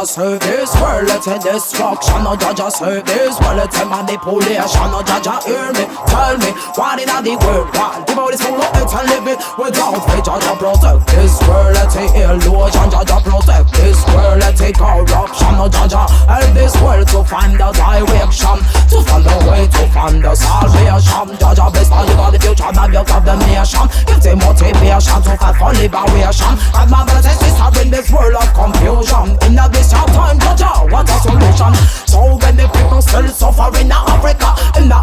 Serve this world, let's say destruction. No Jaja serve this world, let's say manipulation. No Jaja hear me, tell me what in the world. While the body's full of it and live it without faith. Jaja protect this world, let's say illusion. Jaja protect this world, let's say corruption. No Jaja help this world to find the direction, to find the way, to find the salvation. Jaja bless all you got the future, now you got the nation. Give them motivation to fight for liberation. And my brothers and sisters in this world of confusion, in this time, Jaja, what a solution. So many people still suffering in Africa, in the